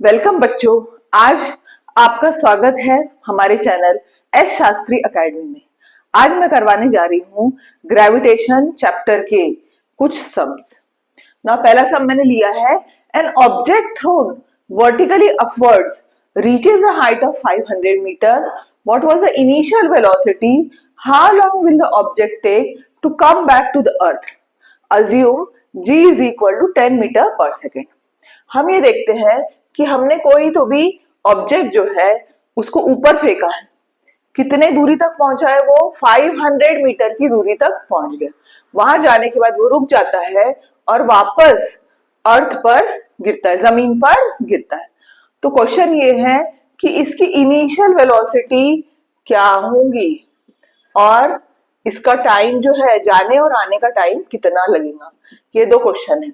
Welcome बच्चों, आज आपका स्वागत है हमारे चैनल एस शास्त्री एकेडमी में। आज मैं करवाने जा रही हूँ ग्रेविटेशन चैप्टर के कुछ सम्स। ना पहला सम मैंने लिया है, an object thrown vertically upwards reaches a height of 500 metre, what was the initial velocity, how long will the object take to come back to the earth, assume g is equal to 10 metre per second. हम ये देखते हैं कि हमने कोई तो भी object जो है उसको ऊपर फेंका है, कितने दूरी तक पहुंचा है वो 500 मीटर की दूरी तक पहुंच गया। वहां जाने के बाद वो रुक जाता है और वापस अर्थ पर गिरता है, जमीन पर गिरता है। तो क्वेश्चन ये है कि इसकी इनिशियल वेलोसिटी क्या होगी और इसका टाइम जो है, जाने और आने का टाइम कितना लगेगा। ये दो क्वेश्चन है।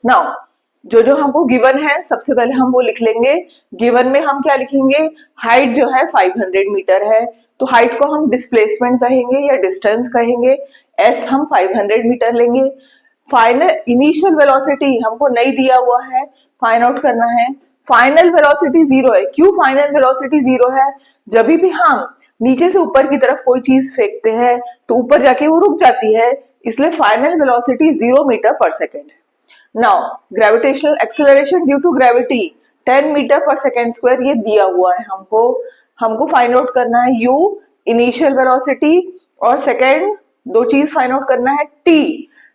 नाउ जो हमको गिवन है, सबसे पहले हम वो लिख लेंगे। गिवन में हम क्या लिखेंगे, हाइट जो है 500 मीटर है, तो हाइट को हम डिस्प्लेसमेंट कहेंगे या डिस्टेंस कहेंगे। एस हम 500 मीटर लेंगे। फाइनल इनिशियल वेलोसिटी हमको नहीं दिया हुआ है, फाइंड आउट करना है। फाइनल वेलोसिटी जीरो है। क्यों फाइनल वेलोसिटी जीरो है? जब भी हम नीचे से ऊपर की तरफ कोई चीज फेंकते हैं तो ऊपर जाके वो रुक जाती है, इसलिए final velocity 0 metre per second है। Now, gravitational acceleration due to gravity 10 metre per second square ये दिया हुआ है हमको फाइंड आउट करना है u इनिशियल वेलोसिटी और सेकेंड दो चीज फाइंड आउट करना है t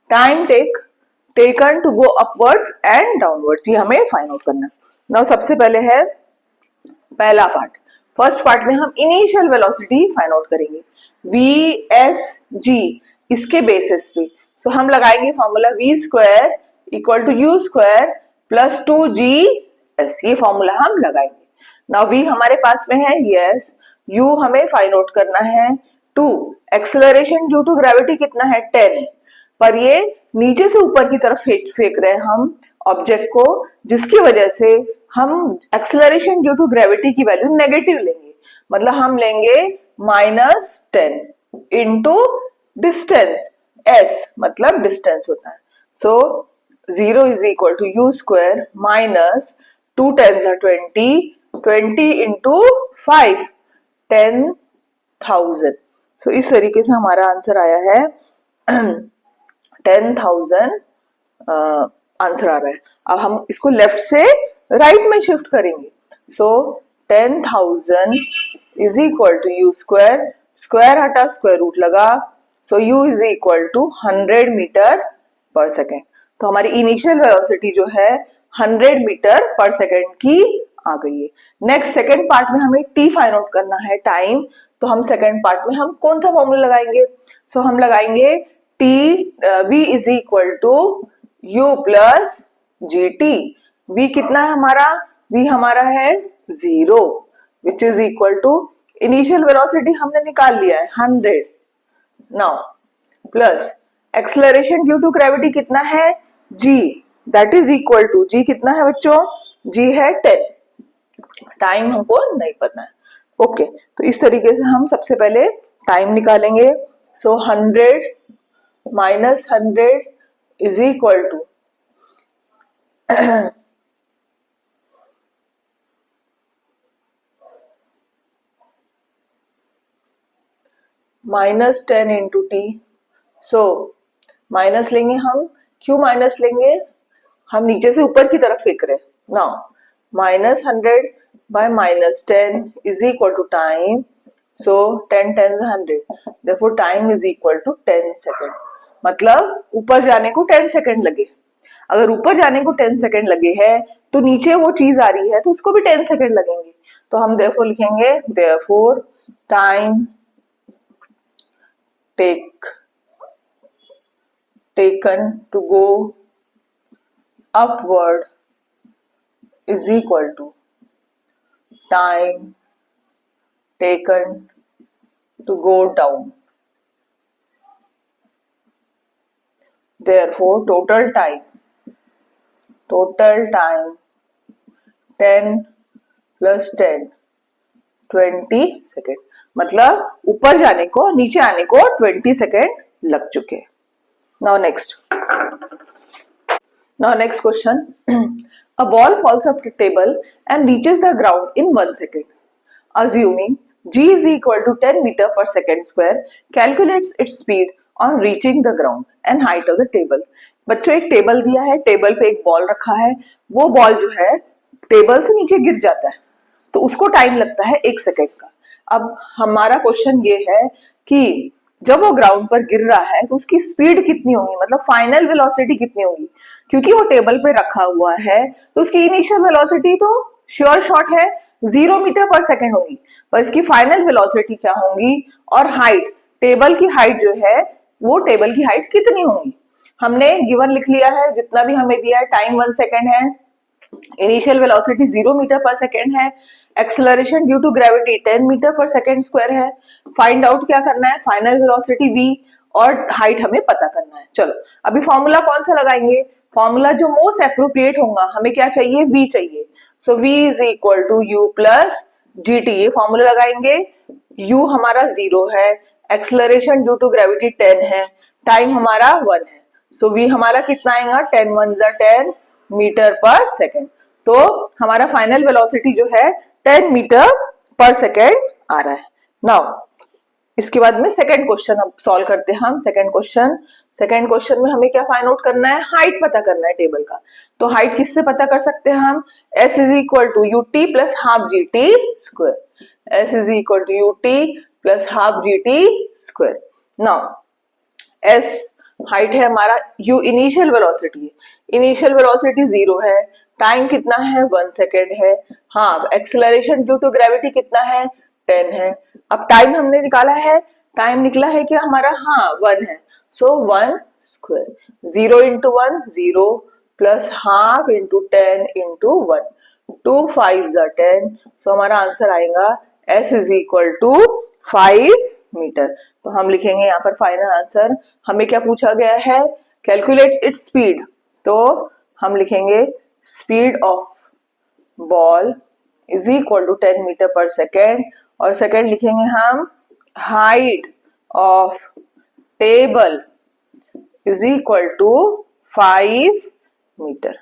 time taken to go upwards and downwards, ये हमें फाइंड आउट करना है। नाउ सबसे पहले है पहला पार्ट। फर्स्ट पार्ट में हम इनिशियल वेलोसिटी फाइंड आउट करेंगे vsg, इसके बेसिस पे। सो हम लगाएंगे formula v square equal to u square plus 2gs, ये फॉर्मूला हम लगाएंगे। नाउ v हमारे पास में है, यस। u हमें फाइंड आउट करना है 2। एक्सेलरेशन ड्यू टू ग्रेविटी कितना है, 10 है, पर ये नीचे से ऊपर की तरफ फेंक रहे हैं हम ऑब्जेक्ट को, जिसकी वजह से हम एक्सेलरेशन ड्यू टू ग्रेविटी की वैल्यू नेगेटिव लेंगे। मतलब हम लेंगे -10 इंटू डिस्टेंस, s मतलब डिस्टेंस होता है। सो 0 is equal to u square minus 2 10s are 20, 20 into 5, 10,000। सो इस तरीके से हमारा आंसर आया है 10,000 आंसर आ रहा है। अब हम इसको लेफ्ट से राइट में शिफ्ट करेंगे। So 10,000 is equal to u square, square हटा स्क्वायर रूट लगा, so u is equal to 100 metre per second. तो हमारी इनिशियल वेलोसिटी जो है 100 मीटर पर सेकेंड की आ गई है। नेक्स्ट सेकेंड पार्ट में हमें t फाइंड आउट करना है, टाइम। तो हम सेकेंड पार्ट में हम कौन सा फॉर्मूला लगाएंगे? सो हम लगाएंगे t v is equal to u plus g t. v कितना है हमारा? v हमारा है 0 which is equal to initial velocity हमने निकाल लिया है 100। Now plus acceleration due to gravity कितना है, g, that is equal to g कितना है बच्चों? g है 10। टाइम हमको नहीं पता है। ओके, तो इस तरीके से हम सबसे पहले टाइम निकालेंगे। So 100 minus 100 is equal to -10 into t. So minus लेंगे हम, क्यों माइनस लेंगे? हम नीचे से ऊपर की तरफ फेंक रहे हैं। Now -100 by -10 is equal to time. So 10 10 100, therefore time is equal to 10 second. मतलब ऊपर जाने को 10 सेकेंड लगे। अगर ऊपर जाने को 10 सेकेंड लगे हैं तो नीचे वो चीज आ रही है तो उसको भी 10 सेकेंड लगेंगे। तो हम देयरफॉर लिखेंगे therefore time taken to go upward is equal to time taken to go down. Therefore total time 10 plus 10 20 second. मतलब ऊपर जाने को नीचे आने को 20 सेकेंड लग चुके हैं। Now next question. A ball falls up the table and reaches the ground in 1 second. Assuming g is equal to 10 meter per second square, calculates its speed on reaching the ground and height of the table. बच्चों एक table दिया है, table पे एक ball रखा है, वो ball जो है टेबल से नीचे गिर जाता है तो उसको टाइम लगता है 1 सेकेंड का। अब हमारा क्वेश्चन ये है कि जब वो ग्राउंड पर गिर रहा है तो उसकी स्पीड कितनी होगी, मतलब फाइनल वेलोसिटी कितनी होगी। क्योंकि वो टेबल पे रखा हुआ है तो उसकी इनिशियल वेलोसिटी तो श्योर शॉट है 0 मीटर पर सेकेंड होगी, पर इसकी फाइनल वेलोसिटी क्या होगी और हाइट, टेबल की हाइट जो है वो टेबल की हाइट कितनी होगी। हमने गिवन लिख लिया है, जितना भी हमें दिया है, टाइम 1 सेकेंड है, initial velocity 0 metre per second है, acceleration due to gravity 10 metre per second square है। फाइंड आउट क्या करना है, फाइनल वेलोसिटी v और हाइट हमें पता करना है। चलो अभी फॉर्मूला कौन सा लगाएंगे, फॉर्मूला जो मोस्ट अप्रोप्रिएट होगा, हमें क्या चाहिए, v चाहिए। So v is equal to u plus g t, ये फॉर्मूला लगाएंगे। u हमारा 0 है, एक्सेलरेशन ड्यू टू ग्रेविटी 10 है, टाइम हमारा 1 है। सो v हमारा कितना आएगा, 10 1 10 मीटर पर सेकेंड। तो हमारा फाइनल वेलोसिटी जो है 10 मीटर पर सेकेंड आ रहा है। नाउ इसके बाद में सेकंड क्वेश्चन अब सॉल्व करते हैं हम। सेकंड क्वेश्चन में हमें क्या फाइंड आउट करना है, हाइट पता करना है टेबल का। तो हाइट किससे पता कर सकते हैं हम, s is equal to u t plus half g t square. s is equal to u t plus half g t square. Now s height है हमारा, u initial velocity, initial velocity 0 है, time कितना है 1 second है, हाँ acceleration due to gravity कितना है 10 है। अब टाइम हमने निकाला है, टाइम निकला है कि हमारा, हाँ 1 है, so 1 square, 0 into 1 0 plus half into 10 into 1, 2 5 10, so हमारा आंसर आएगा s is equal to 5 metre. तो हम लिखेंगे यहाँ पर फाइनल आंसर। हमें क्या पूछा गया है, कैलकुलेट इट्स स्पीड, तो हम लिखेंगे speed of ball is equal to 10 metre per second, और सेकेंड लिखेंगे हम height of table is equal to 5 metre.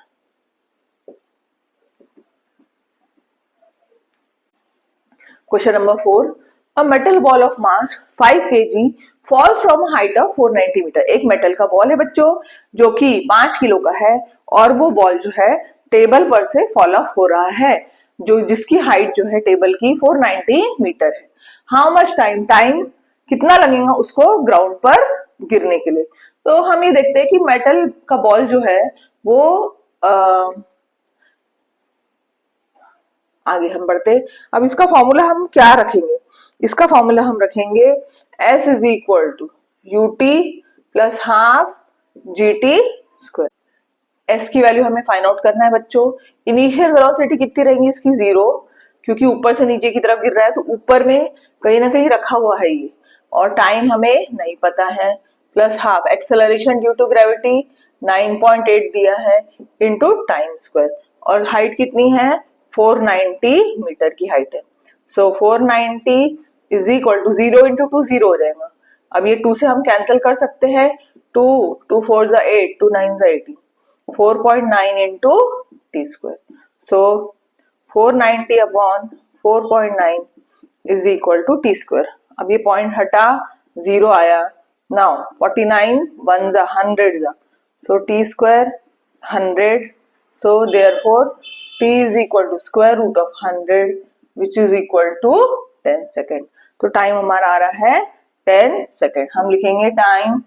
Question number 4, a metal ball of mass 5 kg falls from height of 490 metre. एक metal का ball है बच्चों जो कि 5 kilo का है, और वो बॉल जो है टेबल पर से फॉल ऑफ हो रहा है, जो जिसकी हाइट जो है टेबल की 490 मीटर है। हाउ मच टाइम कितना लगेगा उसको ग्राउंड पर गिरने के लिए। तो हम ये देखते हैं कि मेटल का बॉल जो है वो आगे हम बढ़ते। अब इसका फॉर्मूला हम क्या रखेंगे, इसका फॉर्मूला हम रखेंगे s is equal to u t plus half g t square. s की वैल्यू हमें फाइंड आउट करना है बच्चों। इनिशियल वेलोसिटी कितनी रहेगी इसकी 0, क्योंकि ऊपर से नीचे की तरफ गिर रहा है तो ऊपर में कहीं ना कहीं रखा हुआ है ये, और टाइम हमें नहीं पता है, plus half acceleration due to gravity 9.8 दिया है इंटू टाइम स्क्वायर, और हाइट कितनी है 490 मीटर की हाइट है। So 490 is equal to 0 into 2 0 हो जाएगा। अब ये 2 से हम कैंसिल कर सकते हैं, 2 2 4 8 2 9 18, 4.9 into t square. So 490 upon 4.9 is equal to t square. अब ये पॉइंट हटा 0 आया। नाउ 49 1 जा 100 जा, so T square 100, so therefore t is equal to square root of 100 which is equal to 10 second. तो टाइम हमारा आ रहा है 10 सेकेंड। हम लिखेंगे टाइम।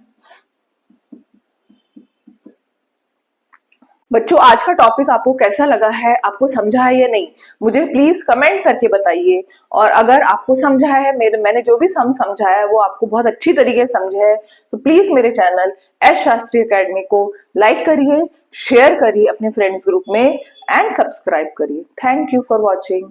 बच्चों आज का टॉपिक आपको कैसा लगा है, आपको समझा है या नहीं, मुझे प्लीज कमेंट करके बताइए। और अगर आपको समझा है, मैंने जो भी समझाया है वो आपको बहुत अच्छी तरीके से समझा है, तो प्लीज मेरे चैनल एस शास्त्री एकेडमी को लाइक करिए, शेयर करिए अपने फ्रेंड्स ग्रुप में, एंड सब्सक्राइब करिए। Thank you for watching.